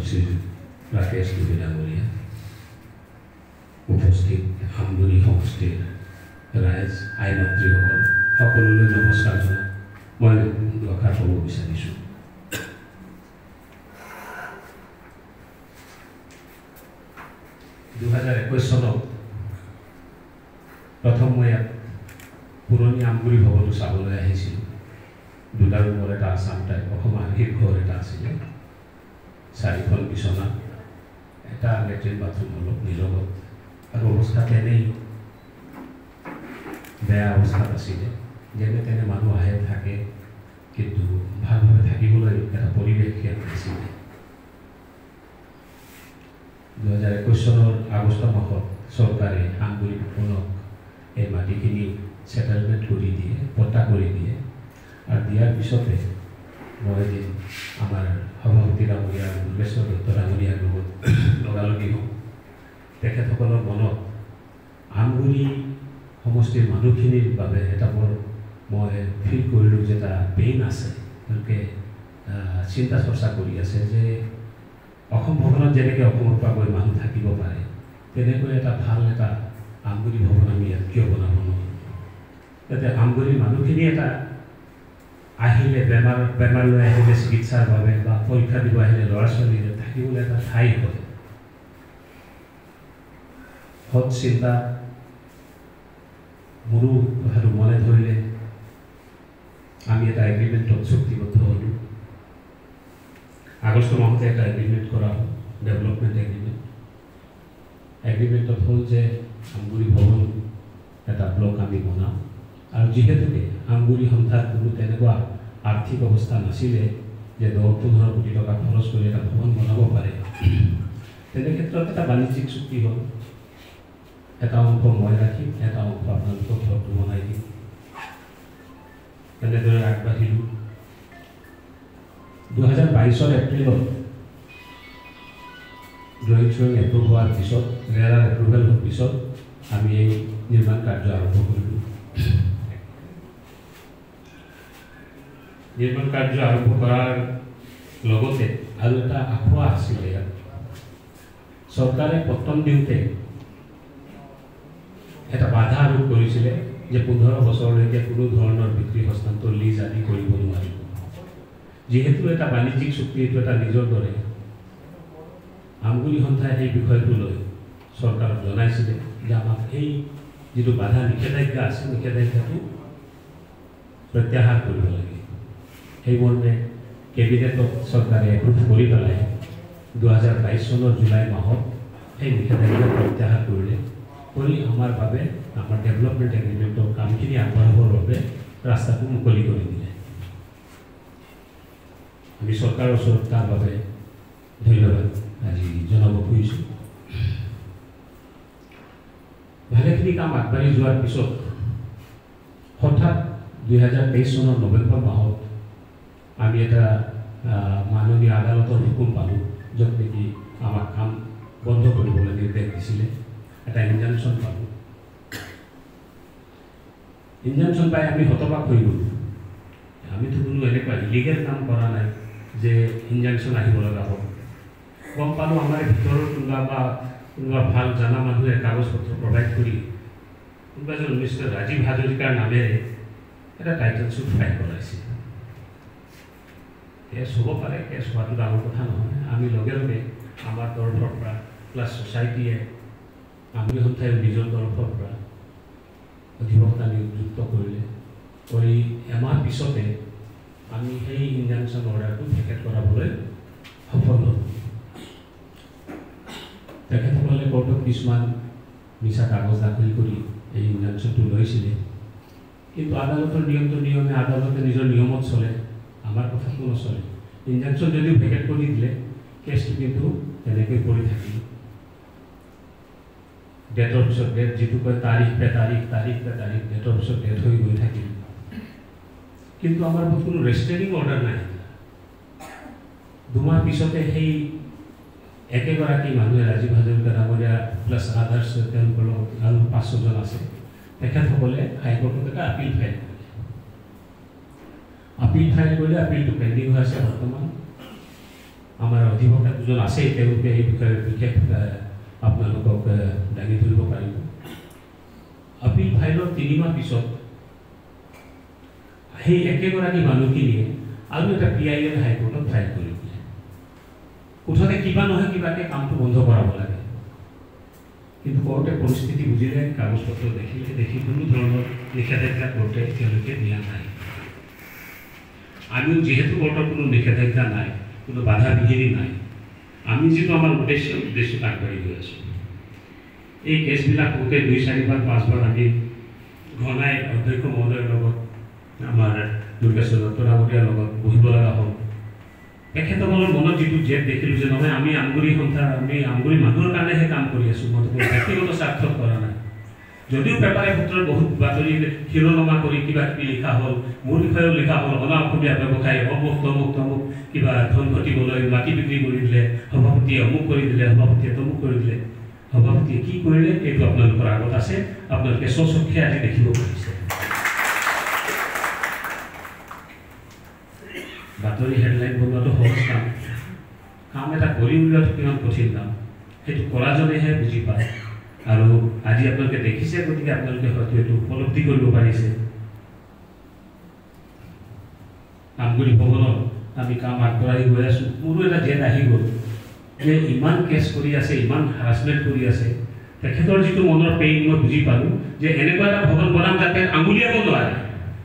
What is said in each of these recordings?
শ্ৰী ৰাকেশ দুবে ডাঙৰীয়া, উপস্থিত আমগুৰি সমষ্টিৰ ৰাইজ, আই মাতৃসকল সকলোলৈ নমস্কাৰ জনাই মই দুআষাৰ ক'ব বিচাৰিছোঁ। চনত প্ৰথম মই ইয়াত পুৰণি আমগুৰি ভৱনটো চাবলৈ আহিছিলোঁ। দুটা ৰুমৰ এটা আছাম টাইপ অসমৰ শীৰ্ষৰ এটা আছিলে, 4খন বিচনা, এটা লেট্ৰিন বাথৰুম অলপ নিলগত, আৰু অৱস্থা তেনেই বেয়া অৱস্থাত আছিলে। যেনে তেনে মানুহ আহে থাকে, কিন্তু ভালভাৱে থাকিবলৈ এটা পৰিৱেশ ইয়াত নাছিলে। 2021 চনৰ আগষ্ট মাহত চৰকাৰে আমগুৰি ভৱনক এই মাটিখিনি ছেটেলমেণ্ট কৰি দিয়ে, পট্টা কৰি দিয়ে, আৰু দিয়াৰ পিছতে মই এদিন আমাৰ সভাপতি ডাঙৰীয়া দুৰ্গেশ্বৰ দত্ত ডাঙৰীয়াৰ লগত লগালগি হওঁ। তেখেতসকলৰ মনত আমগুৰি সমষ্টিৰ মানুহখিনিৰ বাবে এটা বৰ মই ফিল কৰিলোঁ যে এটা পেইন আছে। তেওঁলোকে চিন্তা চৰ্চা কৰি আছে যে অসম ভৱনত যেনেকৈ অসমৰ পৰা গৈ মানুহ থাকিব পাৰে, তেনেকৈ এটা ভাল এটা আমগুৰি ভৱন আমি ইয়াত কিয় বনাব নোৱাৰোঁ। যাতে আমগুৰিৰ মানুহখিনি এটা আহিলে বেমাৰ লৈ আহিলে চিকিৎসাৰ বাবে বা পৰীক্ষা দিব আহিলে ল'ৰা ছোৱালীৰে থাকিবলৈ এটা ঠাই হয়। সৎ চিন্তা মোৰো কথাটো মনে ধৰিলে আমি এটা এগ্ৰিমেণ্টত চুক্তিবদ্ধ হ'লোঁ। আগষ্ট মাহতে এটা এগ্ৰিমেণ্ট কৰা হ'ল, ডেভেলপমেণ্ট এগ্ৰিমেণ্ট। এগ্ৰিমেণ্টত হ'ল যে আমগুৰি ভৱন এটা ব্লক আমি বনাওঁ, আৰু যিহেতুকে আমগুৰি সন্থাৰ কোনো তেনেকুৱা আৰ্থিক অৱস্থা নাছিলে যে 10-15 কোটি টকা খৰচ কৰি এটা ভৱন বনাব পাৰে, তেনে ক্ষেত্ৰত এটা বাণিজ্যিক চুক্তি হ'ল। এটা অংশ মই ৰাখিম, এটা অংশ আপোনালোকক ঘৰটো বনাই দিম। তেনেদৰে আগবাঢ়িলোঁ। 2022 এপ্ৰিলত ড্ৰয়িং এপ্ৰুভ হোৱাৰ পিছত, ৰেৰাৰ এপ্ৰুভেল হোৱাৰ পিছত আমি এই নিৰ্মাণ কাৰ্য আৰম্ভ কৰিলোঁ। নিৰ্মাণ কাৰ্য আৰম্ভ কৰাৰ লগতে আৰু এটা আখোৱা আছিলে ইয়াত। চৰকাৰে পত্তন দিওঁতে এটা বাধা আৰোপ কৰিছিলে যে 15 বছৰলৈকে কোনো ধৰণৰ বিক্ৰী হস্তান্তৰ লিজ আদি কৰিব নোৱাৰিব। যিহেতু এটা বাণিজ্যিক চুক্তি, এইটো এটা নিজৰ দৰে, আমগুৰি সন্থাই সেই বিষয়টো লৈ চৰকাৰক জনাইছিলে যে আমাক এই যিটো বাধা নিষেধাজ্ঞা আছে, নিষেধাজ্ঞাটো প্ৰত্যাহাৰ কৰিব লাগে। সেইমৰ্মে কেবিনেটত চৰকাৰে এপ্ৰুভ কৰি পেলাই 2022 চনৰ জুলাই মাহত সেই নিষেধাজ্ঞা প্ৰত্যাহাৰ কৰিলে, কৰি আমাৰ বাবে আমাৰ ডেভেলপমেণ্ট এগ্ৰিমেণ্টৰ কামখিনি আগবঢ়াবৰ বাবে ৰাস্তাটো মুকলি কৰি দিলে। আমি চৰকাৰৰ ওচৰত তাৰ বাবে ধন্যবাদ আজি জনাব খুজিছোঁ। ভালেখিনি কাম আগবাঢ়ি যোৱাৰ পিছত হঠাৎ 2023 চনৰ নৱেম্বৰ মাহত আমি এটা মাননীয় আদালতৰ হুকুম পালোঁ, য'ত নেকি আমাক কাম বন্ধ কৰিবলৈ নিৰ্দেশ দিছিলে। এটা ইনজাংশ্যন পালোঁ। ইনজাংশ্যন পাই আমি হতবাক হৈ গ'লোঁ। আমিতো কোনো এনেকুৱা ইলিগেল কাম কৰা নাই যে ইনজাংশ্যন আহিব লগা হ'ব। গম পালোঁ আমাৰ ভিতৰৰ কোনোবা ভাল জনা মানুহে কাগজ পত্ৰ প্ৰভাইড কৰি কোনোবা এজন মিষ্টাৰ ৰাজীৱ হাজৰিকাৰ নামেৰে এটা টাইটেল চুট ফাইল কৰাইছিল। কেছ হ'ব পাৰে, কেছ হোৱাটো ডাঙৰ কথা নহয়। আমি লগে লগে আমাৰ তৰফৰ পৰা প্লাছ ছ'চাইটিয়ে আমগুৰি সন্থাই নিজৰ তৰফৰ পৰা অধিবক্তা নিযুক্ত কৰিলে। কৰি এমাহ পিছতে আমি সেই ইনজাংশ্যন অৰ্ডাৰটো ভেকেট কৰাবলৈ সফল হ'লোঁ। তেখেতসকলে কোৰ্টত কিছুমান মিছা কাগজ দাখিল কৰি এই ইনজাংশ্যনটো লৈছিলে, কিন্তু আদালতৰ নিয়মটো নিয়মে আদালতে নিজৰ নিয়মত চলে, আমাৰ কথাটো নচলে। ইনজাংশ্যন যদিও ভেকেট কৰি দিলে, কেছটো কিন্তু তেনেকৈ পৰি থাকিল। ডেটৰ পিছত ডেট, যিটো কয় তাৰিখ পে তাৰিখ, ডেটৰ পিছত ডেট হৈ গৈ থাকিল। কিন্তু আমাৰ কোনো ৰেষ্ট্ৰেইনিং অৰ্ডাৰ নাই। 2 মাহ পিছতে সেই একেগৰাকী মানুহে ৰাজীৱ হাজৰিকা ডাঙৰীয়া প্লাছ আদাৰ্ছ তেওঁলোকৰ আৰু 5-6জন আছে, তেখেতসকলে হাইকোৰ্টত এটা আপিল ফাইল কৰিলে। আপিলটো পেণ্ডিং হৈ আছে বৰ্তমান। আমাৰ অধিবক্তা দুজন আছেই, তেওঁলোকে এই বিষয়ে বিশেষ আপোনালোকক দাঙি ধৰিব পাৰিব। আপিল ফাইলৰ 3 মাহ পিছত সেই একেগৰাকী মানুহখিনিয়ে আৰু এটা PIL হাইকোৰ্টত ফাইল কৰি দিলে। কোঠতে কিবা নহয় কিবাকে কামটো বন্ধ কৰাব লাগে, কিন্তু কোৰ্টে পৰিস্থিতি বুজিলে, কাগজ পত্ৰ দেখিলে, দেখি কোনো ধৰণৰ নিষেধাজ্ঞা কোৰ্টে তেওঁলোকে দিয়া নাই। আমিও যিহেতু কোৰ্টৰ কোনো নিষেধাজ্ঞা নাই, কোনো বাধা বিঘিনি নাই, আমি যিটো আমাৰ উদ্দেশ্য আগবাঢ়ি গৈ আছোঁ। এই কেছবিলাক গোটেই 2, 4 বাৰ 5 বাৰ আমি ঘনাই অধ্যক্ষ মহোদয়ৰ লগত, আমাৰ দুৰ্গেশ্বৰ দত্ত ডাঙৰীয়াৰ লগত বহিব লগা হ'ল। তেখেতসকলৰ মনত যিটো জেদ দেখিলোঁ যে নহয়, আমি আমগুৰি সন্থা, আমি আমগুৰি মানুহৰ কাৰণেহে কাম কৰি আছোঁ, মই কোনো ব্যক্তিগত স্বাৰ্থত কৰা নাই। যদিও পেপাৰে পত্ৰত বহুত বাতৰি শিৰোনামা কৰি কিবা কিবি লিখা হ'ল, মোৰ বিষয়েও লিখা হ'ল, অনা অসমীয়া ব্যৱসায়ী অমুক তমুক তমুক কিবা ধন ঘটিবলৈ মাটি বিক্ৰী কৰি দিলে, সভাপতিয়ে অমুক কৰি দিলে, সভাপতিয়ে তমুক কৰি দিলে। সভাপতিয়ে কি কৰিলে এইটো আপোনালোকৰ আগত আছে, আপোনালোকে স্বচক্ষে আজি দেখিব পাৰিছে। বাতৰি হেডলাইন বনোৱাটো সহজ কাম, কাম এটা কৰি উলিওৱাটো কিমান কঠিন কাম, সেইটো কৰাজনেহে বুজি পায়। আৰু আজি আপোনালোকে দেখিছে, গতিকে আপোনালোকে হয়তো এইটো উপলব্ধি কৰিব পাৰিছে। আমগুৰি ভৱনত আমি কাম আগবঢ়াই গৈ আছোঁ। মোৰো এটা জেদ আহি গ'ল যে ইমান কেছ কৰি আছে, ইমান হাৰাচমেণ্ট কৰি আছে। তেখেতৰ যিটো মনৰ পেইন মই বুজি পালোঁ, যে এনেকুৱা এটা ভৱন বনাম যাতে আঙুলিয়াব নোৱাৰে,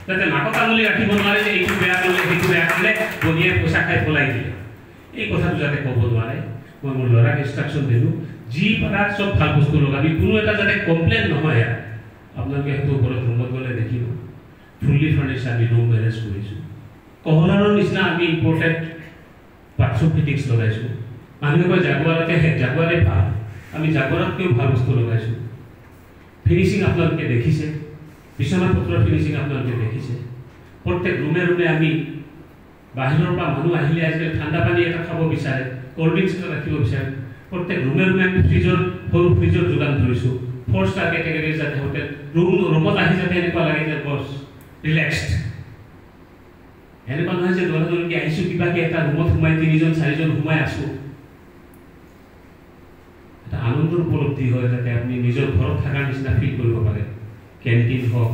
যাতে নাকত আঙুলি ৰাখিব নোৱাৰে যে এইটো বেয়া কৰিলে, সেইটো বেয়া কৰিলে, বনিয়াই পইচা খাই পলাই দিলে, এই কথাটো যাতে ক'ব নোৱাৰে। মই মোৰ ল'ৰাক ইনষ্ট্ৰাকশ্যন দিলোঁ, যি পাৰা চব ভাল বস্তু লগাবি, কোনো এটা যাতে কমপ্লেইন নহয়। আপোনালোকে সেইটো ওপৰত ৰুমত গ'লে দেখিব, ফুল্লি ফাৰ্নিচাৰ আমি ৰুম এৰেঞ্জ কৰিছোঁ। কহলাৰৰ নিচিনা আমি ইম্পৰ্টেণ্ট বাথৰুম ফিটিংছ লগাইছোঁ। মানুহে কয় জাগুৱাৰে ভাল, আমি জাগুৱাৰতকৈও ভাল বস্তু লগাইছোঁ। ফিনিচিং আপোনালোকে দেখিছে, বিচনা পত্ৰৰ ফিনিচিং আপোনালোকে দেখিছে। প্ৰত্যেক ৰুমে ৰুমে আমি বাহিৰৰ পৰা মানুহ আহিলে আজিকালি ঠাণ্ডা পানী এটা খাব বিচাৰে, ক'ল্ড ড্ৰিংকছ এটা ৰাখিব বিচাৰে, প্ৰত্যেক ৰুমে ৰুমে আমি সৰু ফ্ৰিজৰ যোগান ধৰিছোঁ। 4 ষ্টাৰ কেটেগৰী যাতে হোটেল ৰুমত আহি যাতে এনেকুৱা লাগে যে বছ ৰিলেক্সড, এনেকুৱা নহয় যে দৌৰাদৌৰিকৈ আহিছোঁ কিবাকৈ এটা ৰুমত সোমাই 3জন 4জন সোমাই আছোঁ। এটা আনন্দৰ উপলব্ধি হয় যাতে আপুনি নিজৰ ঘৰত থকাৰ নিচিনা ফিল কৰিব পাৰে। কেণ্টিন হওক,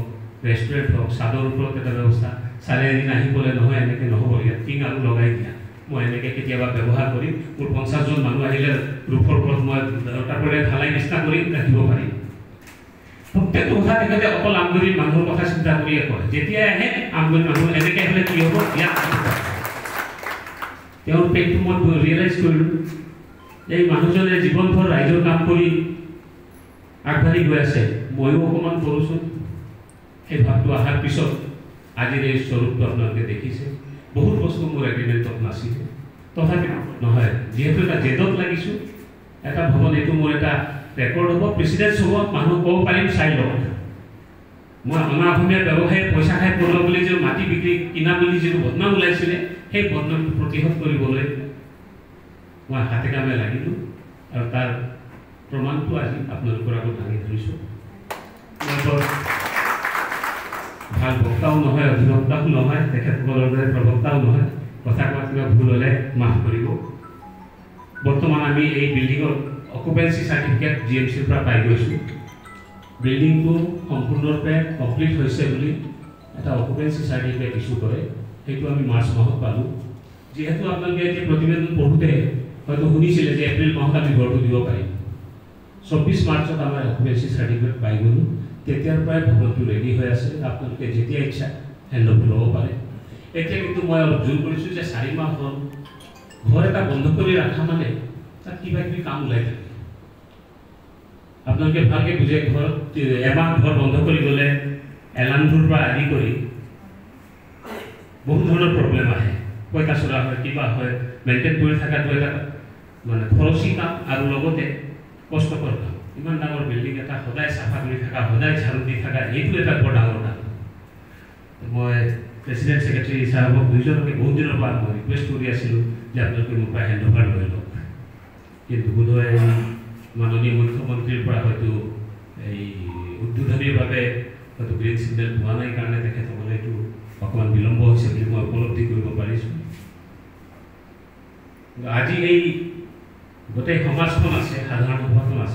ৰেষ্টুৰেণ্ট হওক, ছাদৰ ওপৰত এটা ব্যৱস্থা। ছাৰে এদিন আহি ক'লে নহয় এনেকৈ নহ'ব, ইয়াত টিং আৰু লগাই দিয়া। মই এনেকৈ কেতিয়াবা ব্যৱহাৰ কৰিম, মোৰ 50জন মানুহ আহিলে ৰূপৰ ওপৰত মই তাৰপৰা ঢালাই নিচিনা কৰি ৰাখিব পাৰিম। প্ৰত্যেকটো কথা তেখেতে অকল আমগুৰিৰ মানুহৰ কথা চিন্তা কৰিয়ে কয়। যেতিয়াই আহে আমগুৰিৰ মানুহ এনেকৈ হ'লে কি হ'ব, ইয়াত তেওঁৰ পেটটো মই ৰিয়েলাইজ কৰিলোঁ। এই মানুহজনে জীৱনভৰ ৰাইজৰ কাম কৰি আগবাঢ়ি গৈ আছে, ময়ো অকণমান কৰোঁচোন। সেই ভাৱটো অহাৰ পিছত আজিৰ এই স্বৰূপটো আপোনালোকে দেখিছে। বহুত বস্তু মোৰ এগ্ৰিমেণ্টত নাছিলে, তথাপি নহয়, যিহেতু এটা জেদত লাগিছোঁ, এটা ভৱন এইটো মোৰ এটা ৰেকৰ্ড হ'ব, প্ৰেচিডেন্স হ'ব, মানুহক ক'ব পাৰিম চাই লওক। মই অনা অসমীয়া ব্যৱসায়ীয়ে পইচা খাই পঢ়িব বুলি যে মাটি বিক্ৰী কিনা বুলি যিটো বদনাম ওলাইছিলে, সেই বদনামটো প্ৰতিহত কৰিবলৈ মই হাতে কামে লাগিলোঁ। আৰু তাৰ প্ৰমাণটো আজি আপোনালোকৰ আগত দাঙি ধৰিছোঁ। ভাল বক্তাও নহয়, অধিবক্তাও নহয়, তেখেতসকলৰ দৰে প্ৰবক্তাও নহয়, কথা কোৱাত কিবা ভুল হ'লে মাফ কৰিব। বৰ্তমান আমি এই বিল্ডিঙত অকুপেঞ্চি চাৰ্টিফিকেট GMCৰ পৰা পাই গৈছোঁ। বিল্ডিংটো সম্পূৰ্ণৰূপে কমপ্লিট হৈছে বুলি এটা অকুপেঞ্চি চাৰ্টিফিকেট ইছ্যু কৰে, সেইটো আমি মাৰ্চ মাহত পালোঁ। যিহেতু আপোনালোকে এতিয়া প্ৰতিবেদন পঢ়োঁতে হয়তো শুনিছিলে যে এপ্ৰিল মাহত আমি ঘৰটো দিব পাৰিম। 24 মাৰ্চত আমাৰ অকুপেঞ্চি চাৰ্টিফিকেট পাই গ'লোঁ। তেতিয়াৰ পৰাই ভৱনটো ৰেডি হৈ আছে, আপোনালোকে যেতিয়া ইচ্ছা হেণ্ডঅভাৰ ল'ব পাৰে। এতিয়া কিন্তু মই অলপ জোৰ কৰিছোঁ যে 4 মাহ হ'ল ঘৰ এটা বন্ধ কৰি ৰখা মানে তাত কিবা কিবি কাম ওলাই থাকে। আপোনালোকে ভালকৈ বুজে, ঘৰত এমাহ ঘৰ বন্ধ কৰি গ'লে এলাৰ্মটোৰ পৰা আদি কৰি বহুত ধৰণৰ প্ৰব্লেম আহে, পইতা চোৰা হয়, কিবা হয়, মেইনটেইন কৰি থকাটো এটা মানে খৰচী কাম আৰু লগতে কষ্টকৰ কাম। ইমান ডাঙৰ বিল্ডিং এটা সদায় চাফা কৰি থকা, সদায় ঝাৰু দি থকা, এইটো এটা বৰ ডাঙৰ কাম। মই প্ৰেচিডেণ্ট ছেক্ৰেটাৰী চাহাবক দুইজনকে বহুত দিনৰ পৰা মই ৰিকুৱেষ্ট কৰি আছিলোঁ যে আপোনালোকে মোৰ পৰা হেণ্ডঅভাৰ লৈ লওক, কিন্তু বোধহয় মাননীয় মুখ্যমন্ত্ৰীৰ পৰা হয়তো এই উদ্বোধনীৰ বাবে হয়তো গ্ৰীণ ছিগনেল পোৱা নাই কাৰণে তেখেতসকলে এইটো অকণমান বিলম্ব হৈছে বুলি মই উপলব্ধি কৰিব পাৰিছোঁ। আজি এই গোটেই সমাজখন আছে, সাধাৰণ সভাখন আছে।